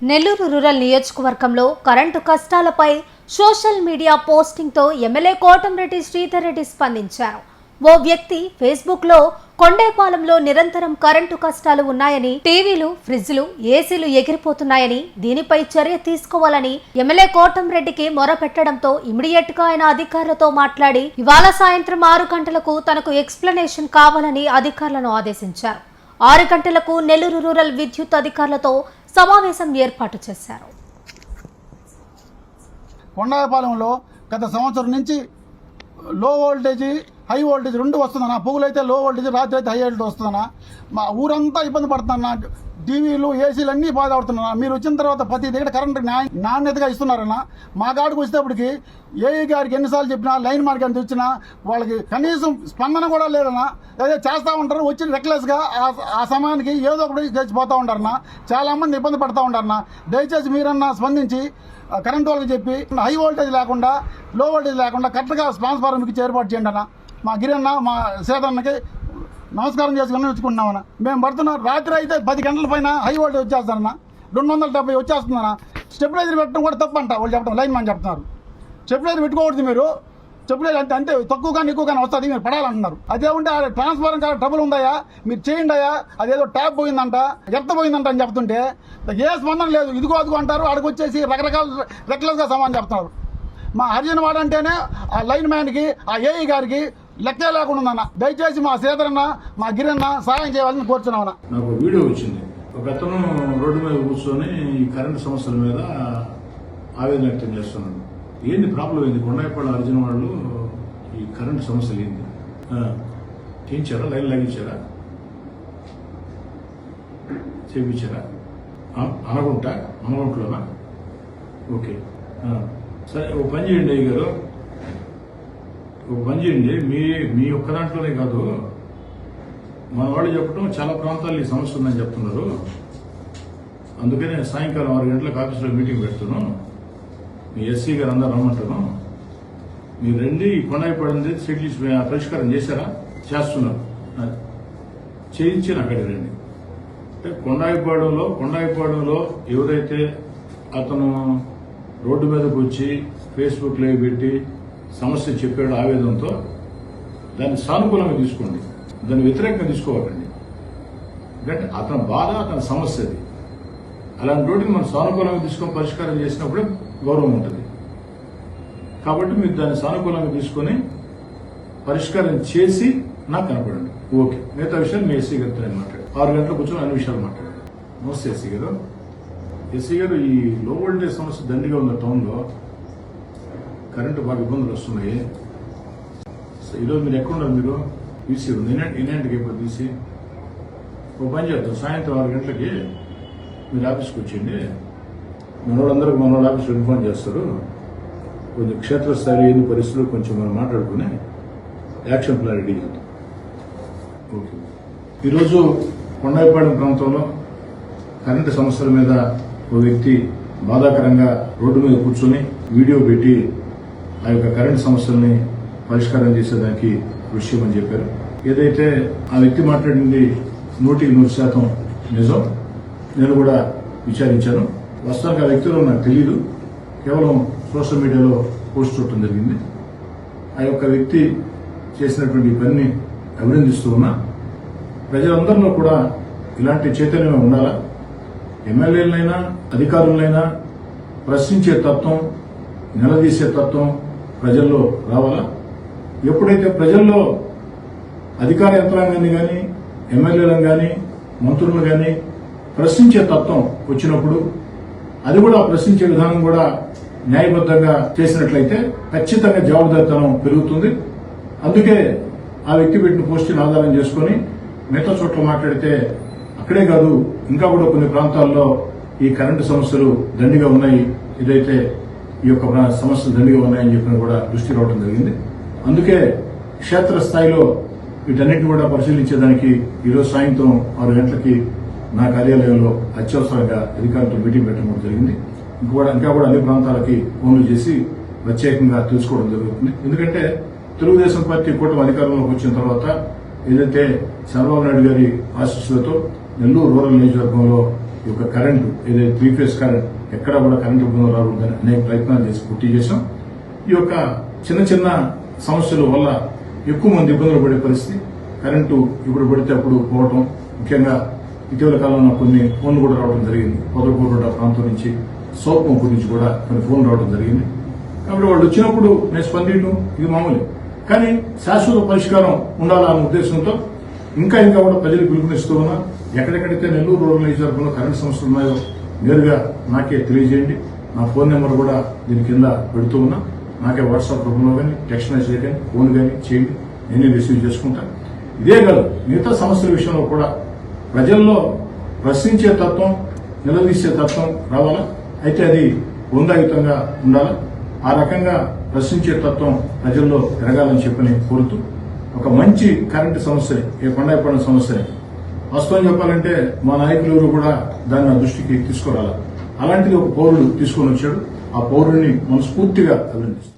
Nellore rural నియోజకవర్గంలో current కష్టాలపై social media పోస్టింగ్తో ఎమ్మెల్యే కోటంరెడ్డి శ్రీధర్ రెడ్డి స్పందించారు. ఓ వ్యక్తి ఫేస్బుక్లో కొండేపాలెంలో నిరంతరం కరెంటు కష్టాలు ఉన్నాయని, టీవీలు, ఫ్రిడ్జ్లు, ఏసీలు ఎగిరిపోతున్నాయని, దీనిపై చర్య తీసుకోవాలని ఎమ్మెల్యే కోటంరెడ్డికి మొరపెట్టడంతో ఇమిడియట్ గా ఆయన అధికారులతో మాట్లాడి ఇవాళ సాయంత్రం 6 గంటలకు తనకు ఎక్స్ప్లెనేషన్ కావాలని అధికారులను ఆదేశించారు. 6 గంటలకు నెల్లూరు రూరల్ విద్యుత్ అధికారులతో సమావేశం ఏర్పాటు చేశారు. కొండపాలెంలో గత సంవత్సరం నుంచి లో వోల్టేజ్ హై వోల్టేజ్ రెండు వస్తుందన్నా. పొగులైతే లో వోల్టేజ్, రాత్రి అయితే హై వోల్టేజ్ వస్తుందన్నా. మా ఊరంతా ఇబ్బంది పడుతున్నా. టీవీలు, ఏసీలు అన్నీ బాధపడుతున్నా. మీరు వచ్చిన తర్వాత ప్రతి దగ్గర కరెంటు నాణ్యతగా ఇస్తున్నారన్నా. మా కాడికి వచ్చేటప్పటికి ఏఈ గారికి ఎన్నిసార్లు చెప్పినా, లైన్ మార్క్ ఎంత వచ్చినా వాళ్ళకి కనీసం స్పందన కూడా లేదన్నా. అదే చేస్తూ ఉంటారు, వచ్చి రెక్లెస్గా ఆ సమయానికి ఏదో ఒకటి చేసిపోతూ ఉంటారన్నా. చాలా మంది ఇబ్బంది పడుతూ ఉంటారన్నా. దయచేసి మీరన్నా స్పందించి కరెంట్ వాళ్ళకి చెప్పి హై వోల్టేజ్ లేకుండా, లో వోల్టేజ్ లేకుండా కరెక్ట్గా ట్రాన్స్ఫార్మర్కి ఏర్పాటు చేయండి అన్న. మా గిరన్న, మా సేదన్నకి నమస్కారం చేసుకుని వచ్చుకుంటున్నామన్నా. మేము పడుతున్నాం. రాత్రి అయితే 10 గంటల పైన హై వోల్టేజ్ వచ్చేస్తానన్నా. 270 వచ్చేస్తుందన్నా. స్టెబిలైజర్ పెట్టడం కూడా తప్పంట వాళ్ళు చెప్పడం, లైన్ మ్యాన్ చెప్తున్నారు. స్టెబిలైజర్ పెట్టుకోకూడదు మీరు. స్టెబిలైజర్ అంతే తక్కువ కానీ ఎక్కువ కానీ వస్తుంది, మీరు పడాలంటున్నారు. అదే ఉంటే ట్రాన్స్ఫార్మర్ కానీ ట్రబుల్ ఉందాయా, మీరు చేయండి అయ్యా, అదేదో ట్యాప్ పోయిందంట, ఎర్త పోయిందంట అని చెప్తుంటే ఏ స్పందన లేదు. ఇదిగో అదిగో అంటారు. అక్కడికి వచ్చేసి రకరకాల రెక్లెస్గా సమాధానం చెప్తున్నారు. మా హరిజన్ వాడంటేనే ఆ లైన్ మ్యాన్కి, ఆ ఏఈ గారికి లెక్కే లేకుండా ఉందన్న. దయచేసి మా సేదరన్న, మా గిరన్న సాయం చేయాలని కోరుతున్నామన్నా. నాకు వీడియో వచ్చింది. ఒక అతను రోడ్డు మీద కూర్చొని ఈ కరెంటు సమస్యల మీద ఆవేదన వ్యక్తం చేస్తున్నాడు. ఏంది ప్రాబ్లం ఏంది? కొండాయిపాడు అర్జున్ వాళ్ళు ఈ కరెంటు సమస్యలు ఏంది చేయించారా? లైన్ లాగించారా? చేయించారా? అనగుంటలోనా? ఓకే, సరే. ఒక పని చేయండి అయ్య గారు, ఒక పని చేయండి. మీ ఒక్క దాంట్లోనే కాదు, మన వాళ్ళు చెప్పడం చాలా ప్రాంతాల్లో ఈ సమస్య ఉందని చెప్తున్నారు. అందుకనే సాయంకాలం 6 గంటలకు ఆఫీసులో మీటింగ్ పెడుతున్నాను. మీ ఎస్సీ గారు అందరూ రమ్మంటాను. మీరు రండి. ఈ కొండాయిపాడు సెటిల్స్ పరిష్కారం చేశారా? చేస్తున్నారు. చేయించి అక్కడికి రండి. అంటే కొండాయిపాడులో ఎవరైతే అతను రోడ్డు మీదకి వచ్చి ఫేస్బుక్ లైవ్ పెట్టి సమస్య చెప్పాడు ఆవేదనతో, దాన్ని సానుకూలంగా తీసుకోండి, దాన్ని వ్యతిరేకంగా తీసుకోవాలండి. ఎందుకంటే అతని బాధ, అతని సమస్య అది. అలాంటి రోడ్డుని మనం సానుకూలంగా తీసుకొని పరిష్కారం చేసినప్పుడే గౌరవం ఉంటుంది. కాబట్టి మీరు దాన్ని సానుకూలంగా తీసుకొని పరిష్కారం చేసి నాకు కనపడండి. ఓకే, మిగతా విషయాలు మీ ఎస్సీ గారితో నేను మాట్లాడు. 6 గంటలకు కూర్చొని అన్ని విషయాలు మాట్లాడండి. నమస్తే ఎస్సీ గారు. ఎస్సీ గారు, ఈ లో వోల్టేజ్ సమస్య దండిగా ఉన్న టౌన్లో కరెంటు బాగా ఇబ్బందులు వస్తున్నాయి. ఈరోజు మీరు ఎక్కడున్నారు? మీరు ఈసీ ఉంది, ఇలాంటికి ఎప్పుడు తీసి ఒక పని చేద్దాం. సాయంత్రం 6 గంటలకి మీరు ఆఫీస్కి వచ్చేయండి. మనోళ్ళందరూ మనోళ్ళ ఆఫీస్లో ఇన్ఫార్మ్ చేస్తారు. కొంచెం క్షేత్రస్థాయిలో ఏంది పరిస్థితులు కొంచెం మనం మాట్లాడుకుని యాక్షన్ ప్లాన్ రెడీ చేద్దాం. ఓకే. ఈరోజు కొండాయిపాడు ప్రాంతంలో కరెంటు సమస్యల మీద ఓ వ్యక్తి బాధాకరంగా రోడ్డు మీద కూర్చొని వీడియో పెట్టి ఆ యొక్క కరెంటు సమస్యల్ని పరిష్కారం చేసేదానికి కృషి చేయమని చెప్పారు. ఏదైతే ఆ వ్యక్తి మాట్లాడింది 100% నిజం. నేను కూడా విచారించాను. వాస్తవానికి ఆ వ్యక్తిలో నాకు తెలియదు, కేవలం సోషల్ మీడియాలో పోస్ట్ చూడటం జరిగింది. ఆ యొక్క వ్యక్తి చేసినటువంటి పనిని అభినందిస్తూ ఉన్నా. ప్రజలందరిలో కూడా ఇలాంటి చైతన్యం ఉండాలా. ఎమ్మెల్యేలైనా అధికారులైనా ప్రశ్నించే తత్వం, నిలదీసే తత్వం ప్రజల్లో రావాలా. ఎప్పుడైతే ప్రజల్లో అధికార యంత్రాంగాన్ని కానీ, ఎమ్మెల్యేలను కానీ, మంత్రులను కానీ ప్రశ్నించే తత్వం వచ్చినప్పుడు, అది కూడా ప్రశ్నించే విధానం కూడా న్యాయబద్ధంగా చేసినట్లయితే ఖచ్చితంగా జవాబుదారీతనం పెరుగుతుంది. అందుకే ఆ వ్యక్తి పెట్టిన పోస్టుని ఆధారం చేసుకుని మిగతా చోట్ల మాట్లాడితే అక్కడే కాదు, ఇంకా కూడా కొన్ని ప్రాంతాల్లో ఈ కరెంటు సమస్యలు దండిగా ఉన్నాయి, ఇదైతే ఈ యొక్క సమస్యలు దండిగా ఉన్నాయని చెప్పిన కూడా దృష్టి రావడం జరిగింది. అందుకే క్షేత్రస్థాయిలో వీటన్నిటిని కూడా పరిశీలించేదానికి ఈరోజు సాయంత్రం 6 గంటలకి నా కార్యాలయంలో అత్యవసరంగా అధికారులతో మీటింగ్ పెట్టడం జరిగింది. ఇంకా కూడా అన్ని ప్రాంతాలకి ఫోన్లు చేసి ప్రత్యేకంగా తెలుసుకోవడం జరుగుతుంది. ఎందుకంటే తెలుగుదేశం పార్టీ కూటమి అధికారంలోకి వచ్చిన తర్వాత ఏదైతే చంద్రబాబు నాయుడు గారి ఆశీస్సులతో నెల్లూరు రూరల్ నియోజకవర్గంలో ఈ యొక్క కరెంటు ఏదైతే 3 ఫేజ్ కరెంట్ ఎక్కడ కూడా కరెంటు ఇబ్బందులు రాకూడదని అనేక ప్రయత్నాలు చేసి పూర్తి చేశాం. ఈ యొక్క చిన్న చిన్న సమస్యల వల్ల ఎక్కువ మంది ఇబ్బందులు పడే పరిస్థితి, కరెంటు ఇప్పుడు పడితే అప్పుడు పోవటం, ముఖ్యంగా ఇటీవల కాలంలో కొన్ని ఫోన్లు కూడా రావడం జరిగింది. పొదలకూరుడ ప్రాంతం నుంచి, సోపం నుంచి కూడా కొన్ని ఫోన్లు రావడం జరిగింది. కాబట్టి వాళ్ళు వచ్చినప్పుడు నేను స్పందించడం ఇది మామూలే, కానీ శాశ్వత పరిష్కారం ఉండాలన్న ఉద్దేశంతో ఇంకా కూడా ప్రజలకు పిలుపునిస్తూ ఉన్నా. ఎక్కడెక్కడైతే నెల్లూరు రూరల్ నియోజకవర్గంలో కరెంటు సమస్యలు ఉన్నాయో నేరుగా నాకే తెలియజేయండి. నా ఫోన్ నెంబర్ కూడా దీని కింద పెడుతూ ఉన్నా. నాకే వాట్సాప్ రూపంలో కానీ, టెక్స్ట్ మెసేజ్ కానీ, ఫోన్ కానీ చేయండి, నేను రిసీవ్ చేసుకుంటాను. ఇదే కాదు, మిగతా సమస్యల విషయంలో కూడా ప్రజల్లో ప్రశ్నించే తత్వం, నిలదీసే తత్వం రావాలా, అయితే అది హుందాయుతంగా ఉండాలా. ఆ రకంగా ప్రశ్నించే తత్వం ప్రజల్లో పెరగాలని చెప్పని కోరుతూ, ఒక మంచి కరెంటు సమస్యని, ఏ కొండాయిపడిన సమస్యని వాస్తవం చెప్పాలంటే మా నాయకులు ఎవరు కూడా దాన్ని నా దృష్టికి తీసుకురాలి. అలాంటిది ఒక పౌరుడు తీసుకొని వచ్చాడు. ఆ పౌరుడిని మనస్ఫూర్తిగా అభినందిస్తాం.